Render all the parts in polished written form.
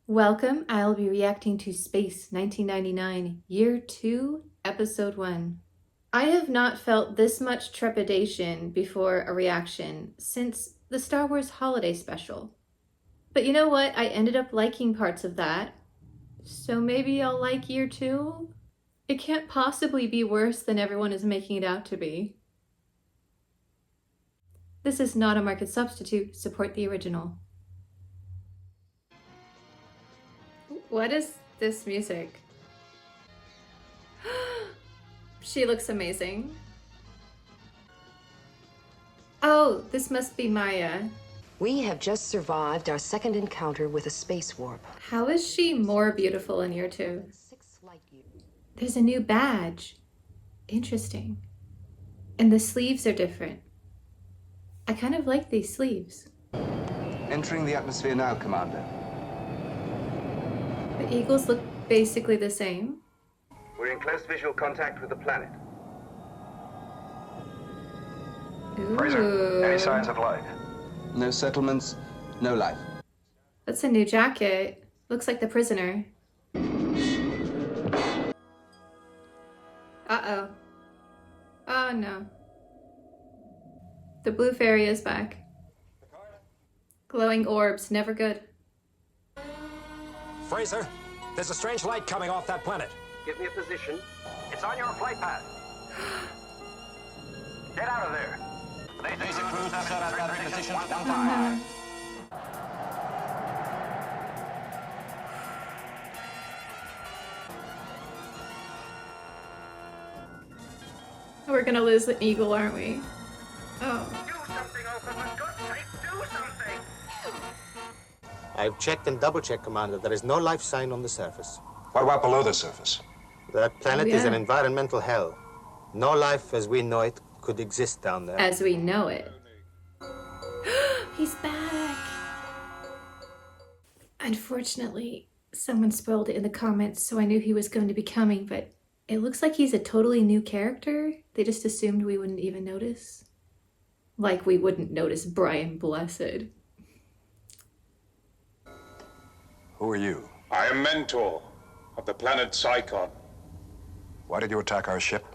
Welcome. I'll be reacting to Space 1999, Year 2, Episode 1. I have not felt this much trepidation before a reaction since the Star Wars Holiday Special. But you know what? I ended up liking parts of that. So maybe I'll like Year 2? It can't possibly be worse than everyone is making it out to be. This is not a market substitute. Support the original. What is this music? She looks amazing. Oh, this must be Maya. We have just survived our second encounter with a space warp. How is she more beautiful in Year 2? 6 light years. There's a new badge. Interesting. And the sleeves are different. I kind of like these sleeves. Entering the atmosphere now, Commander. The eagles look basically the same. We're in close visual contact with the planet. Ooh. Fraser, any signs of life? No settlements, no life. That's a new jacket. Looks like the prisoner. Uh-oh. Oh no. The blue fairy is back. Glowing orbs, never good. Fraser, there's a strange light coming off that planet. Give me a position. It's on your flight path. Get out of there. Laser crews have set up their positions one time. We're gonna lose the eagle, aren't we? Oh. Do something, Open, for God's sake, do something! I've checked and double-checked, Commander. There is no life sign on the surface. What about below the surface? That planet is yeah. an environmental hell. No life as we know it could exist down there. As we know it. He's back! Unfortunately, someone spoiled it in the comments, so I knew he was going to be coming, but it looks like he's a totally new character. They just assumed we wouldn't even notice. Like we wouldn't notice Brian Blessed. Who are you? I am Mentor of the planet Psychon. Why did you attack our ship?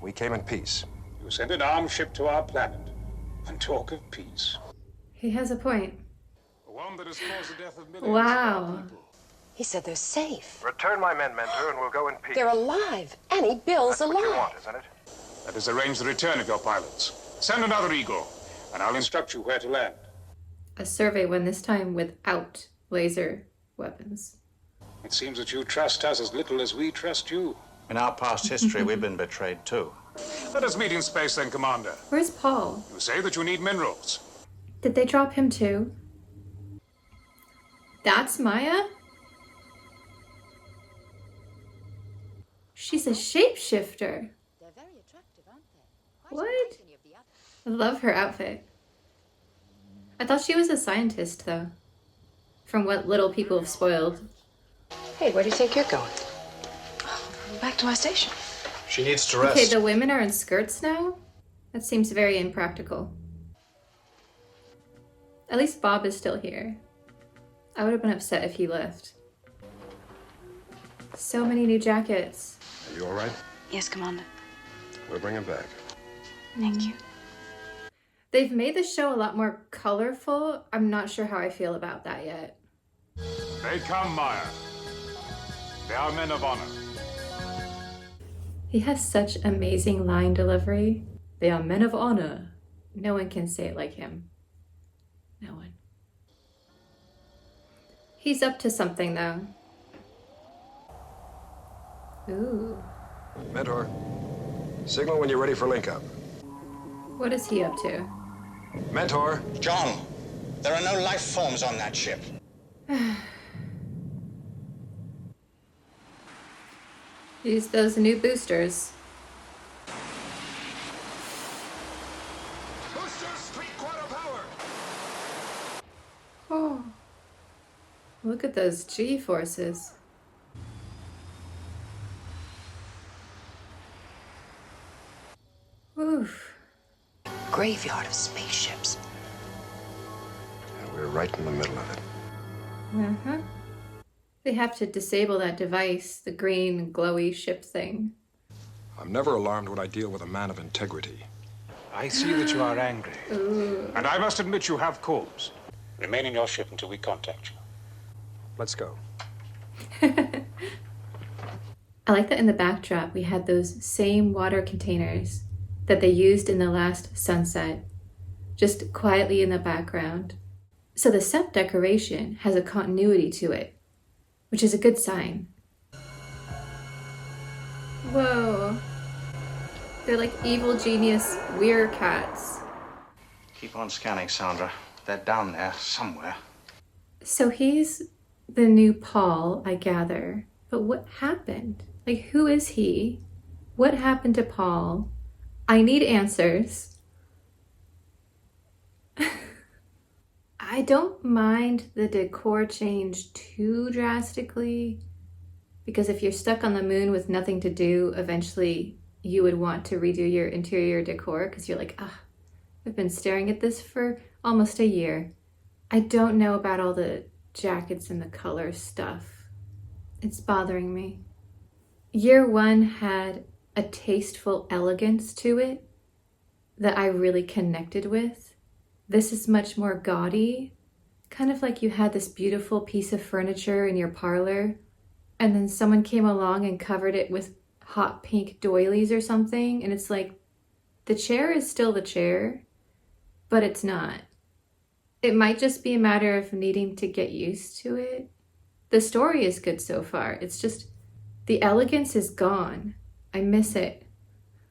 We came in peace. You sent an armed ship to our planet and talk of peace. He has a point. One that has caused the death of millions Wow. of our people. He said they're safe. Return my men, Mentor, and we'll go in peace. They're alive. Annie Bill's That's what you alive. want, isn't it? That is arrange the return of your pilots. Send another Eagle, and I'll instruct you where to land. A survey one this time without laser weapons. It seems that you trust us as little as we trust you. In our past history, we've been betrayed too. Let us meet in space then, Commander. Where's Paul? You say that you need minerals. Did they drop him too? That's Maya? She's a shapeshifter. They're very attractive, aren't they? What? I love her outfit. I thought she was a scientist though. From what little people have spoiled. Hey, where do you think you're going? Back to my station. She needs to rest. Okay, the women are in skirts now? That seems very impractical. At least Bob is still here. I would have been upset if he left. So many new jackets. Are you all right? Yes, Commander. We'll bring him back. Thank you. They've made the show a lot more colorful. I'm not sure how I feel about that yet. They come, Maya. They are men of honor. He has such amazing line delivery. They are men of honor. No one can say it like him. No one. He's up to something though. Ooh. Mentor, signal when you're ready for link-up. What is he up to? Mentor! John, there are no life forms on that ship. Use those new boosters. Boosters, 3/4 power! Oh. Look at those G-forces. Oof. Graveyard of spaceships. And we're right in the middle of it. Uh-huh. They have to disable that device, the green glowy ship thing. I'm never alarmed when I deal with a man of integrity. I see that you are angry. Ooh. And I must admit you have cause. Remain in your ship until we contact you. Let's go. I like that in the backdrop we had those same water containers that they used in the last sunset, just quietly in the background. So the set decoration has a continuity to it, which is a good sign. Whoa. They're like evil genius werecats. Keep on scanning, Sandra. They're down there somewhere. So he's the new Paul, I gather. But what happened? Like, who is he? What happened to Paul? I need answers. I don't mind the decor change too drastically, because if you're stuck on the moon with nothing to do, eventually you would want to redo your interior decor because you're like, I've been staring at this for almost a year. I don't know about all the jackets and the color stuff. It's bothering me. Year one had a tasteful elegance to it that I really connected with. This is much more gaudy, kind of like you had this beautiful piece of furniture in your parlor, and then someone came along and covered it with hot pink doilies or something, and it's like, the chair is still the chair, but it's not. It might just be a matter of needing to get used to it. The story is good so far. It's just, the elegance is gone. I miss it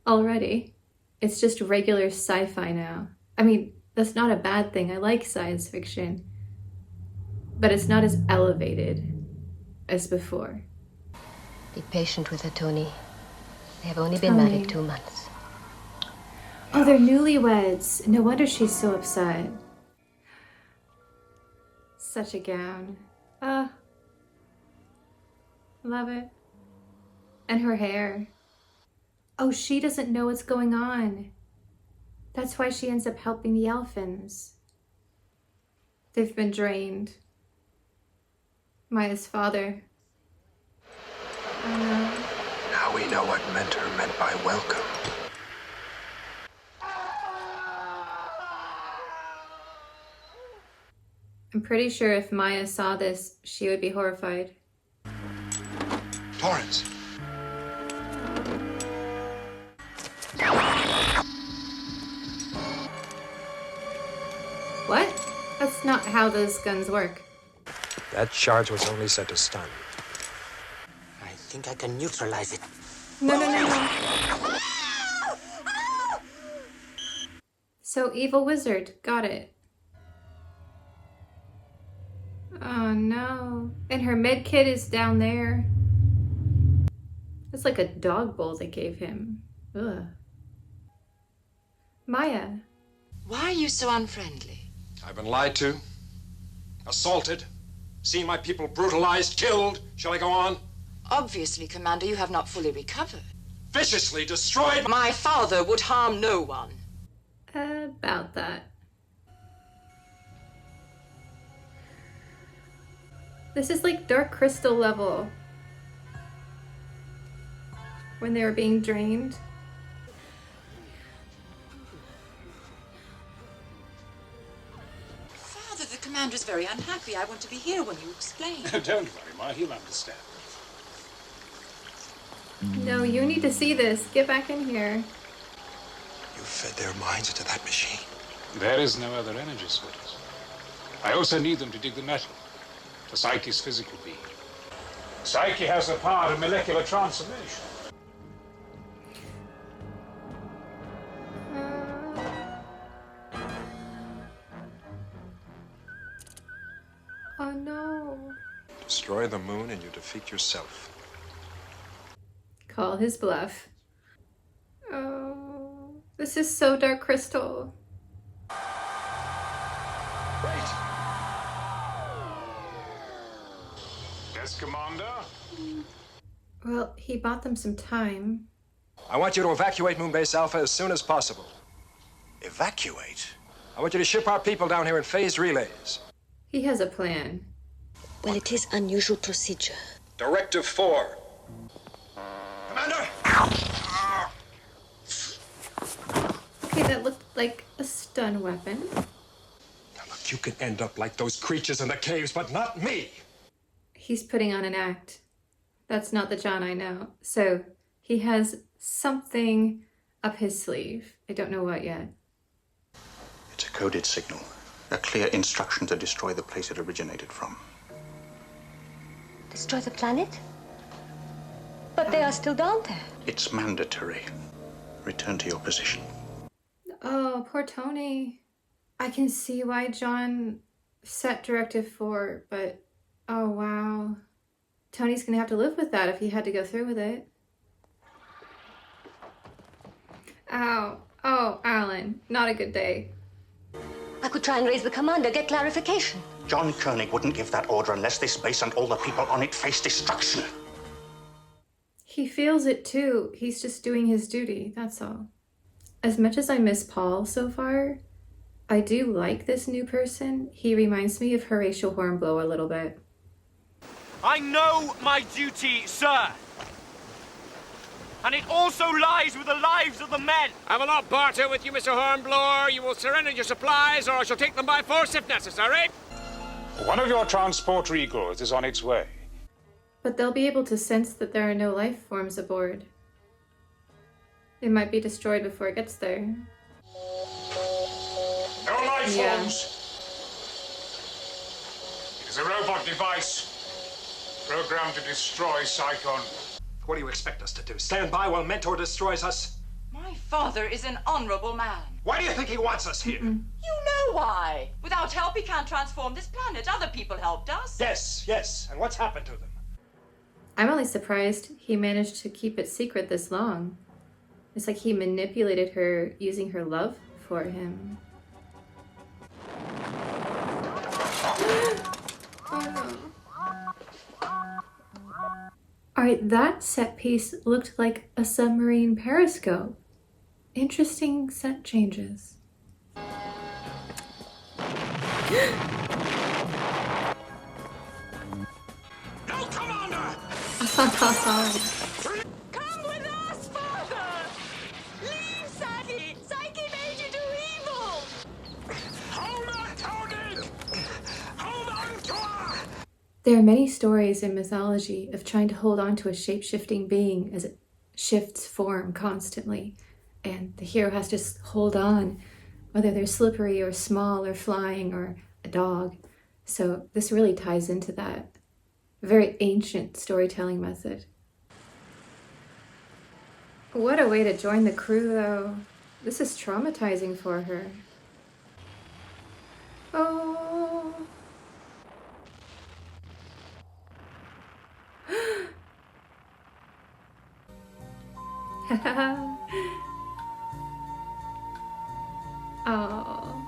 already. It's just regular sci-fi now. I mean, that's not a bad thing. I like science fiction, but it's not as elevated as before. Be patient with her, Tony. They have only been married 2 months. Oh, they're newlyweds. No wonder she's so upset. Such a gown. Love it. And her hair. Oh, she doesn't know what's going on. That's why she ends up helping the Elfins. They've been drained. Maya's father. Now we know what mentor meant by welcome. I'm pretty sure if Maya saw this, she would be horrified. Torrance! What? That's not how those guns work. That charge was only set to stun. I think I can neutralize it. No. So, evil wizard. Got it. Oh no. And her med kit is down there. It's like a dog bowl they gave him. Ugh. Maya. Why are you so unfriendly? I've been lied to, assaulted, seen my people brutalized, killed. Shall I go on? Obviously, Commander, you have not fully recovered. Viciously destroyed. My father would harm no one. About that. This is like Dark Crystal level. When they were being drained. Father, the Commander is very unhappy. I want to be here when you explain. Don't worry, Ma, he'll understand. No, you need to see this. Get back in here. You fed their minds into that machine. There is no other energy source. I also need them to dig the metal, to Psyche's physical being. Psyche has the power of molecular transformation. Oh no. Destroy the moon and you defeat yourself. Call his bluff. Oh, this is so Dark Crystal. Wait! Yes, Commander? Well, he bought them some time. I want you to evacuate Moonbase Alpha as soon as possible. Evacuate? I want you to ship our people down here in phased relays. He has a plan. Well, it is unusual procedure. Directive 4. Commander! Okay, that looked like a stun weapon. Now look, you can end up like those creatures in the caves, but not me! He's putting on an act. That's not the John I know. So he has something up his sleeve. I don't know what yet. It's a coded signal. A clear instruction to destroy the place it originated from. Destroy the planet? But they are still down there. It's mandatory. Return to your position. Oh, poor Tony. I can see why John set Directive 4, but oh wow. Tony's gonna have to live with that if he had to go through with it. Ow. Oh, Alan. Not a good day. I could try and raise the commander, get clarification. John Koenig wouldn't give that order unless this base and all the people on it face destruction. He feels it too. He's just doing his duty, that's all. As much as I miss Paul so far, I do like this new person. He reminds me of Horatio Hornblow a little bit. I know my duty, sir. And it also lies with the lives of the men. I will not barter with you, Mr. Hornblower. You will surrender your supplies, or I shall take them by force if necessary. One of your transport Regals is on its way. But they'll be able to sense that there are no life forms aboard. It might be destroyed before it gets there. No life Yeah. forms! It is a robot device programmed to destroy Psychon. What do you expect us to do? Stand by while Mentor destroys us? My father is an honorable man. Why do you think he wants us here? You know why. Without help, he can't transform this planet. Other people helped us. Yes. And what's happened to them? I'm only surprised he managed to keep it secret this long. It's like he manipulated her using her love for him. Oh no. Alright, that set piece looked like a submarine periscope. Interesting set changes. No, Commander! Come with us, father! Leave Psyche! Psyche made you do evil! Hold on, Tony! Hold on to her! There are many stories in mythology of trying to hold on to a shape-shifting being as it shifts form constantly, and the hero has to just hold on, whether they're slippery or small or flying or a dog. So this really ties into that very ancient storytelling method. What a way to join the crew, though. This is traumatizing for her. Oh. Oh.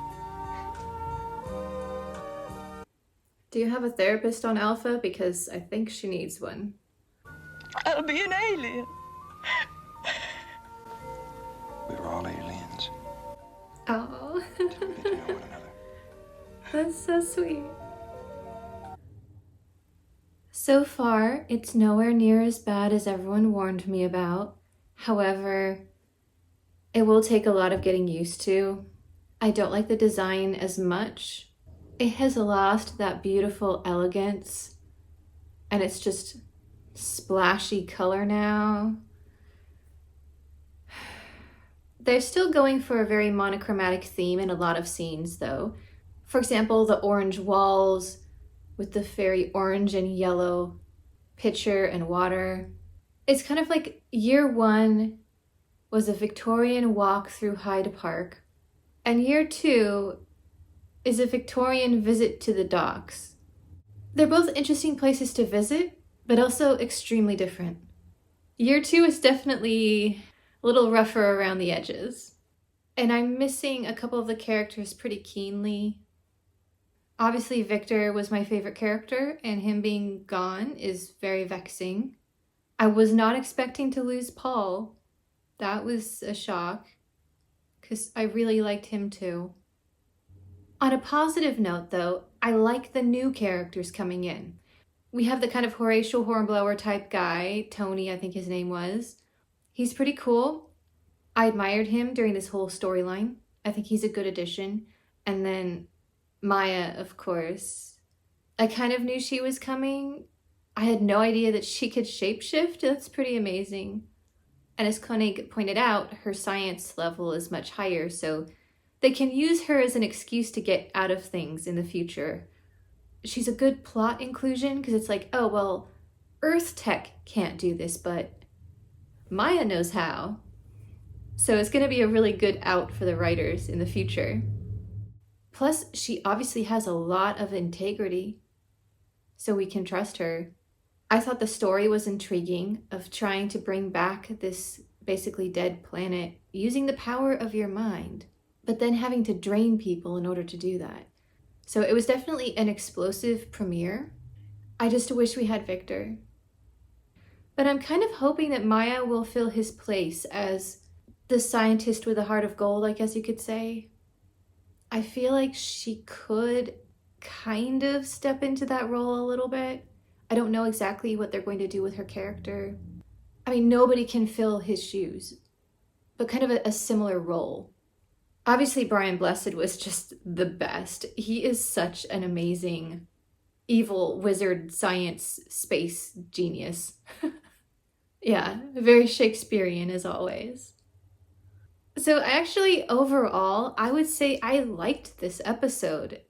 Do you have a therapist on Alpha? Because I think she needs one. I'll be an alien. We're all aliens. Oh. We get to know one another. That's so sweet. So far, it's nowhere near as bad as everyone warned me about. However, it will take a lot of getting used to. I don't like the design as much. It has lost that beautiful elegance, and it's just splashy color now. They're still going for a very monochromatic theme in a lot of scenes, though. For example, the orange walls with the very orange and yellow pitcher and water. It's kind of like year one was a Victorian walk through Hyde Park, and year two is a Victorian visit to the docks. They're both interesting places to visit, but also extremely different. Year two is definitely a little rougher around the edges, and I'm missing a couple of the characters pretty keenly. Obviously, Victor was my favorite character, and him being gone is very vexing. I was not expecting to lose Paul. That was a shock, because I really liked him too. On a positive note, though, I like the new characters coming in. We have the kind of Horatio Hornblower type guy, Tony, I think his name was. He's pretty cool. I admired him during this whole storyline. I think he's a good addition. And then Maya, of course. I kind of knew she was coming. I had no idea that she could shapeshift. That's pretty amazing. And as Koenig pointed out, her science level is much higher, so they can use her as an excuse to get out of things in the future. She's a good plot inclusion because it's like, oh, well, Earth tech can't do this, but Maya knows how. So it's going to be a really good out for the writers in the future. Plus, she obviously has a lot of integrity, so we can trust her. I thought the story was intriguing of trying to bring back this basically dead planet using the power of your mind, but then having to drain people in order to do that. So it was definitely an explosive premiere. I just wish we had Victor. But I'm kind of hoping that Maya will fill his place as the scientist with a heart of gold, I guess you could say. I feel like she could kind of step into that role a little bit. I don't know exactly what they're going to do with her character. I mean, nobody can fill his shoes, but kind of a similar role. Obviously, Brian Blessed was just the best. He is such an amazing evil wizard science space genius. Yeah, very Shakespearean as always. So actually, overall, I would say I liked this episode.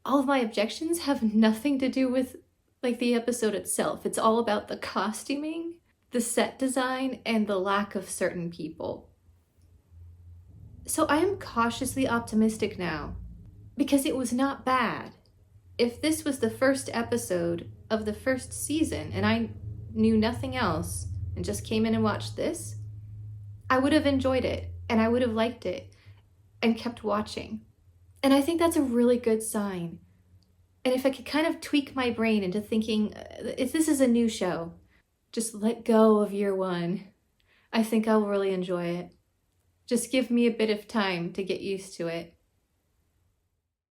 All of my objections have nothing to do with like the episode itself. It's all about the costuming, the set design, and the lack of certain people. So I am cautiously optimistic now, because it was not bad. If this was the first episode of the first season and I knew nothing else and just came in and watched this, I would have enjoyed it and I would have liked it and kept watching. And I think that's a really good sign. And if I could kind of tweak my brain into thinking, if this is a new show, just let go of year one, I think I'll really enjoy it. Just give me a bit of time to get used to it.